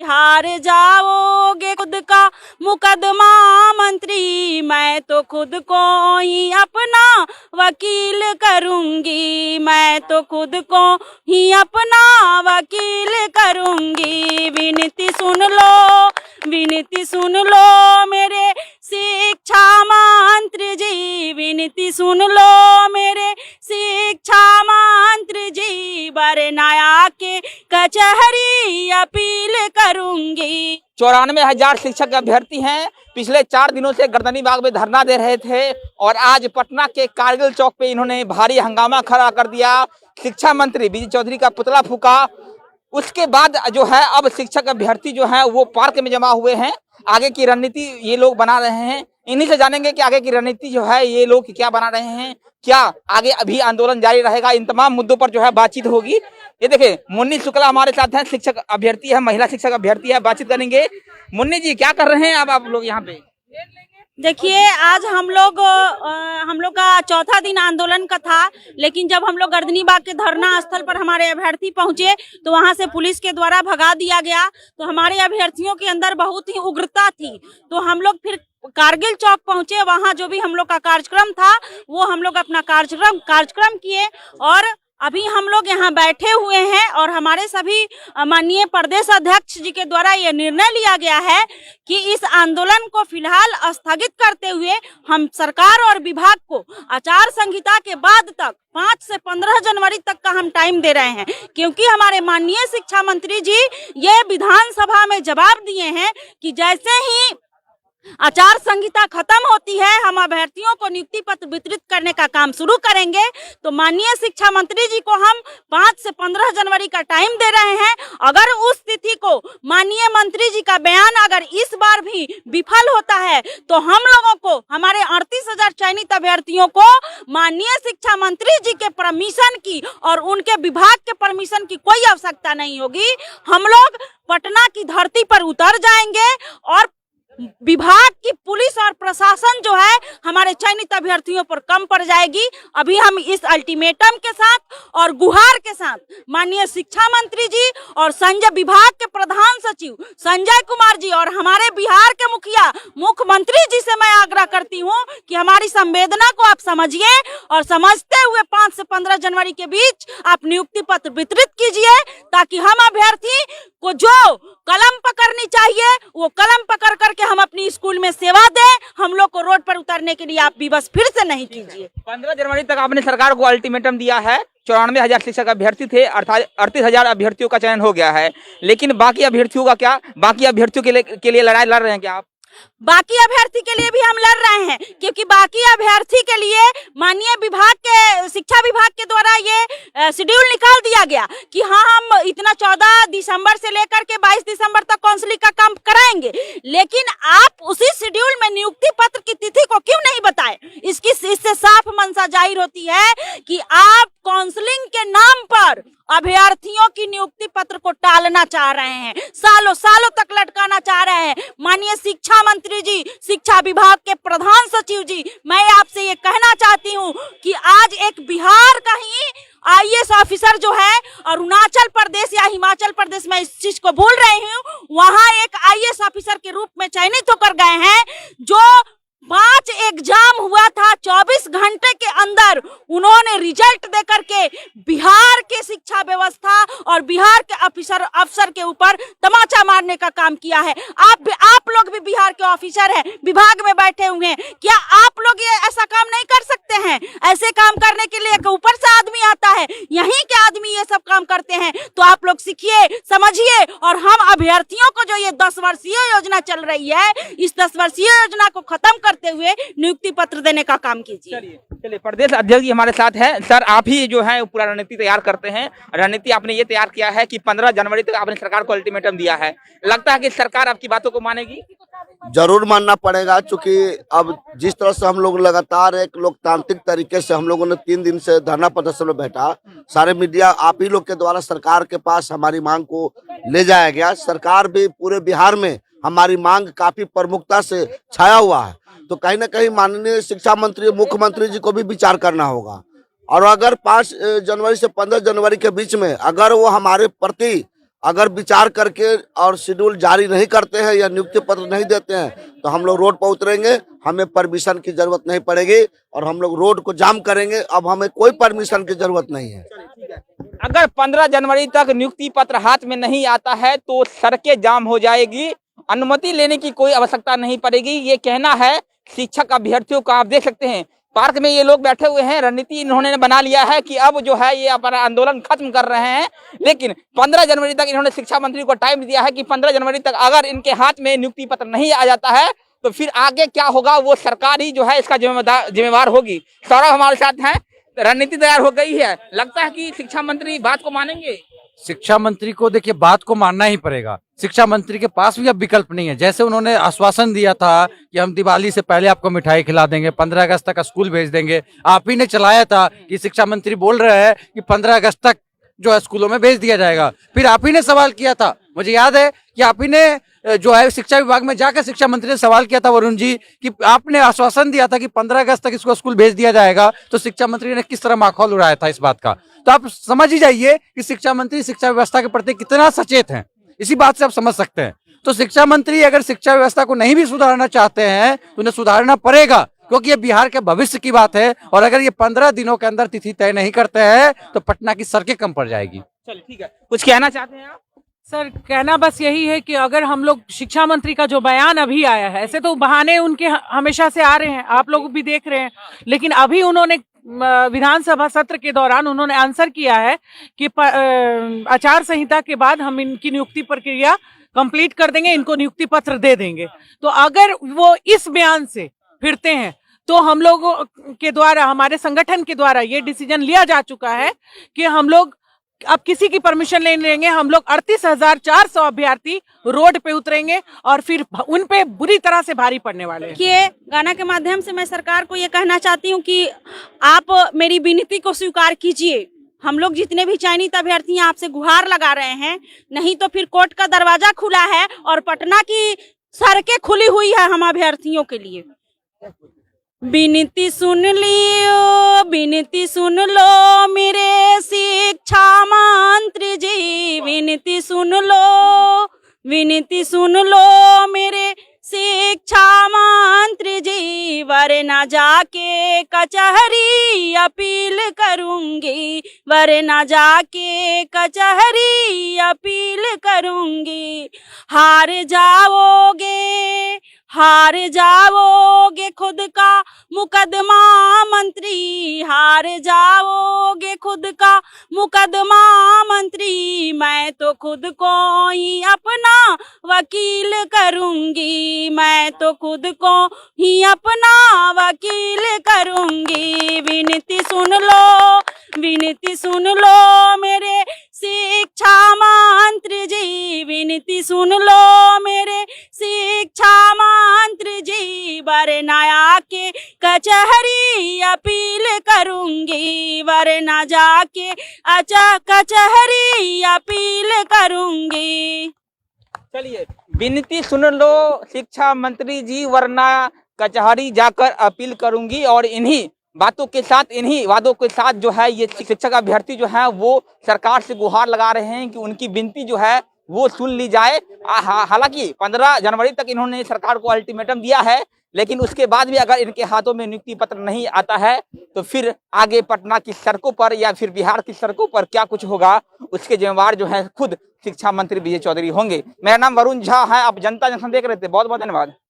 हार जाओगे खुद का मुकदमा मंत्री, मैं तो खुद को ही अपना वकील करूंगी, मैं तो खुद को ही अपना वकील करूंगी। विनती सुन लो मेरे शिक्षा मंत्री जी, विनती सुन लो मेरे शिक्षा मंत्री जी, वरना आके कचहरी अपील करूंगी। 94,000 शिक्षक अभ्यर्थी हैं। पिछले 4 दिनों से गर्दनी बाग में धरना दे रहे थे और आज पटना के कारगिल चौक पे इन्होंने भारी हंगामा खड़ा कर दिया। शिक्षा मंत्री बीडी चौधरी का पुतला फूका। उसके बाद जो है अब शिक्षक अभ्यर्थी जो है वो पार्क में जमा हुए हैं। आगे की रणनीति ये लोग बना रहे हैं। इन्हीं से जानेंगे कि आगे की रणनीति जो है ये लोग क्या बना रहे हैं, क्या आगे अभी आंदोलन जारी रहेगा। इन तमाम मुद्दों पर जो है बातचीत होगी। ये देखिए मुन्नी शुक्ला हमारे साथ हैं, शिक्षक अभ्यर्थी है, महिला शिक्षक अभ्यर्थी है। बातचीत करेंगे। मुन्नी जी क्या कर रहे हैं अब आप लोग यहाँ पे? देखिए आज हम लोग का चौथा दिन आंदोलन का था, लेकिन जब हम लोग गर्दनी बाग के धरना स्थल पर हमारे अभ्यर्थी पहुंचे तो वहां से पुलिस के द्वारा भगा दिया गया। तो हमारे अभ्यर्थियों के अंदर बहुत ही उग्रता थी। तो हम लोग फिर कारगिल चौक पहुंचे। वहां जो भी हम लोग का कार्यक्रम था वो हम लोग अपना कार्यक्रम किए और अभी हम लोग यहाँ बैठे हुए हैं। और हमारे सभी माननीय प्रदेश अध्यक्ष जी के द्वारा ये निर्णय लिया गया है कि इस आंदोलन को फिलहाल स्थगित करते हुए हम सरकार और विभाग को आचार संहिता के बाद तक 5 से 15 जनवरी तक का हम टाइम दे रहे हैं, क्योंकि हमारे माननीय शिक्षा मंत्री जी ये विधानसभा में जवाब दिए हैं कि जैसे ही आचार संहिता खत्म होती है हम अभ्यर्थियों को नियुक्ति पत्र वितरित करने का काम शुरू करेंगे। तो माननीय शिक्षा मंत्री जी को हम 5 से 15 जनवरी का टाइम दे रहे हैं। अगर उस तिथि को माननीय मंत्री जी का बयान अगर इस बार भी विफल होता है तो हम लोगों को, हमारे 38,000 चयनित अभ्यर्थियों को माननीय शिक्षा मंत्री जी के परमिशन की और उनके विभाग के परमिशन की कोई आवश्यकता नहीं होगी। हम लोग पटना की धरती पर उतर जाएंगे और विभाग की पुलिस और प्रशासन जो है हमारे चयनित अभ्यर्थियों पर कम पड़ जाएगी। अभी हम इस अल्टीमेटम के साथ और गुहार के साथ माननीय शिक्षा मंत्री जी और संजय विभाग के प्रधान सचिव संजय कुमार जी और हमारे बिहार के मुखिया मुख्यमंत्री जी से मैं आग्रह करती हूं कि हमारी संवेदना को आप समझिए और समझते हुए 5 से 15 जनवरी के बीच आप नियुक्ति पत्र वितरित कीजिए, ताकि हम अभ्यर्थी को जो कलम पकड़नी चाहिए वो कलम पकड़ करके हम अपनी स्कूल में सेवा दें। हम लोग को रोड पर उतरने के लिए आप विवश फिर से नहीं कीजिए। 15 जनवरी तक आपने सरकार को अल्टीमेटम दिया है। 94,000 शिक्षक अभ्यर्थी थे, 38,000 अभ्यर्थियों का चयन हो गया है, लेकिन बाकी अभ्यर्थियों का क्या? बाकी अभ्यर्थियों के लिए लड़ाई लड़ रहे हैं क्या आप? बाकी अभ्यर्थी के लिए भी हम लड़ रहे हैं, क्योंकि बाकी अभ्यर्थी के लिए माननीय विभाग के शिक्षा विभाग के द्वारा ये शेड्यूल निकाल दिया गया कि हाँ हम इतना 14 दिसंबर से लेकर के 22 दिसंबर तक काउंसलिंग का काम कराएंगे। लेकिन आप उसी शेड्यूल में नियुक्ति पत्र की तिथि को क्यों नहीं बताएं? इससे साफ मंशा जाहिर होती है कि आप काउंसलिंग के नाम पर अभ्यर्थियों की नियुक्ति पत्र को टालना चाह रहे हैं, सालों सालों तक लटकाना चाह रहे हैं। माननीय शिक्षा मंत्री जी, शिक्षा विभाग के प्रधान सचिव जी, मैं आपसे ये कहना चाहती हूँ कि आज एक बिहार का ही IAS ऑफिसर जो है अरुणाचल प्रदेश या हिमाचल प्रदेश में इस चीज को भूल रही हूँ, वहाँ एक IAS ऑफिसर के रूप में चयनित होकर गए हैं। जो 5 एग्जाम हुआ था 24 घंटे के अंदर उन्होंने रिजल्ट देकर के बिहार के शिक्षा व्यवस्था और बिहार के अफसर के ऊपर तमाचा मारने का काम किया है। आप लोग भी बिहार के ऑफिसर हैं, विभाग में बैठे हुए हैं, क्या आप लोग ये ऐसा काम नहीं कर सकते हैं? ऐसे काम करने के लिए एक ऊपर से आदमी आता है, यहीं के आदमी ये सब काम करते हैं। तो आप लोग सीखिए, समझिए और हम अभ्यर्थियों को जो ये 10 वर्षीय योजना चल रही है, इस 10 वर्षीय योजना को खत्म करते हुए नियुक्ति पत्र देने का काम कीजिए। चलिए प्रदेश अध्यक्ष जी हमारे साथ हैं। सर आप ही जो है पूरा रणनीति तैयार करते हैं। रणनीति आपने ये तैयार किया है कि 15 जनवरी तक आपने सरकार को अल्टीमेटम दिया है। लगता है कि सरकार आपकी बातों को मानेगी? जरूर मानना पड़ेगा, क्योंकि अब जिस तरह से हम लोग लगातार एक लोकतांत्रिक तरीके से हम लोगों ने 3 दिन से धरना प्रदर्शन में बैठा, सारे मीडिया आप ही लोग के द्वारा सरकार के पास हमारी मांग को ले जाया गया। सरकार भी पूरे बिहार में हमारी मांग काफी प्रमुखता से छाया हुआ है। तो कहीं ना कहीं माननीय शिक्षा मंत्री, मुख्यमंत्री जी को भी विचार करना होगा। और अगर 5 जनवरी से 15 जनवरी के बीच में अगर वो हमारे प्रति अगर विचार करके और शेड्यूल जारी नहीं करते हैं या नियुक्ति पत्र नहीं देते हैं तो हम लोग रोड पर उतरेंगे, हमें परमिशन की जरूरत नहीं पड़ेगी और हम लोग रोड को जाम करेंगे। अब हमें कोई परमिशन की जरूरत नहीं है। अगर 15 जनवरी तक नियुक्ति पत्र हाथ में नहीं आता है तो सड़कें जाम हो जाएगी, अनुमति लेने की कोई आवश्यकता नहीं पड़ेगी, ये कहना है शिक्षक अभ्यर्थियों का। आप देख सकते हैं पार्क में ये लोग बैठे हुए हैं। रणनीति इन्होंने बना लिया है कि अब जो है ये अपना आंदोलन खत्म कर रहे हैं, लेकिन 15 जनवरी तक इन्होंने शिक्षा मंत्री को टाइम दिया है कि 15 जनवरी तक अगर इनके हाथ में नियुक्ति पत्र नहीं आ जाता है तो फिर आगे क्या होगा वो सरकार ही जो है इसका जिम्मेवार होगी। सौरभ हमारे साथ हैं, रणनीति तैयार हो गई है, लगता है कि शिक्षा मंत्री बात को मानेंगे। शिक्षा मंत्री को देखिए बात को मानना ही पड़ेगा। शिक्षा मंत्री के पास भी अब विकल्प नहीं है। जैसे उन्होंने आश्वासन दिया था कि हम दिवाली से पहले आपको मिठाई खिला देंगे, 15 अगस्त तक स्कूल भेज देंगे, आप ही ने चलाया था कि शिक्षा मंत्री बोल रहे हैं कि 15 अगस्त तक जो है स्कूलों में भेज दिया जाएगा। फिर आप ही ने सवाल किया था, मुझे याद है कि आप ही ने जो है शिक्षा विभाग में जाकर शिक्षा मंत्री ने सवाल किया था वरुण जी कि आपने आश्वासन दिया था कि 15 अगस्त तक इसको स्कूल भेज दिया जाएगा, तो शिक्षा मंत्री ने किस तरह माखौल उड़ाया था इस बात का। तो आप समझ ही जाइए कि शिक्षा मंत्री शिक्षा व्यवस्था के प्रति कितना सचेत हैं, इसी बात से आप समझ सकते हैं। तो शिक्षा मंत्री अगर शिक्षा व्यवस्था को नहीं भी सुधारना चाहते हैं तो उन्हें सुधारना पड़ेगा, क्योंकि ये बिहार के भविष्य की बात है। और अगर ये 15 दिनों के अंदर तिथि तय नहीं करते हैं तो पटना की सड़कें कम पड़ जाएगी। चलिए ठीक है, कुछ कहना चाहते हैं आप? सर, कहना बस यही है कि अगर हम लोग शिक्षा मंत्री का जो बयान अभी आया है, ऐसे तो बहाने उनके हमेशा से आ रहे हैं, आप लोग भी देख रहे हैं, लेकिन अभी उन्होंने विधानसभा सत्र के दौरान उन्होंने आंसर किया है कि आचार संहिता के बाद हम इनकी नियुक्ति प्रक्रिया कंप्लीट कर देंगे, इनको नियुक्ति पत्र दे देंगे। तो अगर वो इस बयान से फिरते हैं तो हम लोगों के द्वारा, हमारे संगठन के द्वारा ये डिसीजन लिया जा चुका है कि हम लोग अब किसी की परमिशन नहीं लेंगे। हम लोग 38,400 अभ्यर्थी रोड पे उतरेंगे और फिर उन पे बुरी तरह से भारी पड़ने वाले हैं। देखिए, गाना के माध्यम से मैं सरकार को ये कहना चाहती हूँ कि आप मेरी विनती को स्वीकार कीजिए। हम लोग जितने भी चयनित अभ्यर्थी आपसे गुहार लगा रहे हैं, नहीं तो फिर कोर्ट का दरवाजा खुला है और पटना की सड़कें खुली हुई है हम अभ्यर्थियों के लिए। विनती सुन लियो, विनती सुन लो मेरे शिक्षा मंत्री जी, विनती सुन लो, विनती सुन लो मेरे शिक्षा मंत्री जी, वरना जाके कचहरी अपील करूंगी, वरना जाके कचहरी अपील करूंगी। हार जाओगे खुद का मुकदमा मंत्री, हार जाओगे खुद का मुकदमा मंत्री, मैं तो खुद को ही अपना वकील करूंगी, मैं तो खुद को ही अपना वकील करूंगी। विनती सुन लो मेरे शिक्षा मंत्री जी, विनती सुन लो मेरे शिक्षा मंत्री जी, वरना आके कचहरी अपील करूंगी, वरना जाके कचहरी अपील करूंगी। चलिए, विनती सुन लो शिक्षा मंत्री जी, वरना कचहरी जाकर अपील करूंगी। और इन्हीं बातों के साथ, इन्हीं वादों के साथ जो है ये शिक्षक अभ्यर्थी जो है वो सरकार से गुहार लगा रहे हैं कि उनकी विनती जो है वो सुन ली जाए। हालांकि 15 जनवरी तक इन्होंने सरकार को अल्टीमेटम दिया है, लेकिन उसके बाद भी अगर इनके हाथों में नियुक्ति पत्र नहीं आता है तो फिर आगे पटना की सड़कों पर या फिर बिहार की सड़कों पर क्या कुछ होगा उसके जिम्मेवार जो है खुद शिक्षा मंत्री विजय चौधरी होंगे। मेरा नाम वरुण झा है, आप जनता जंक्शन देख रहे थे, बहुत बहुत धन्यवाद।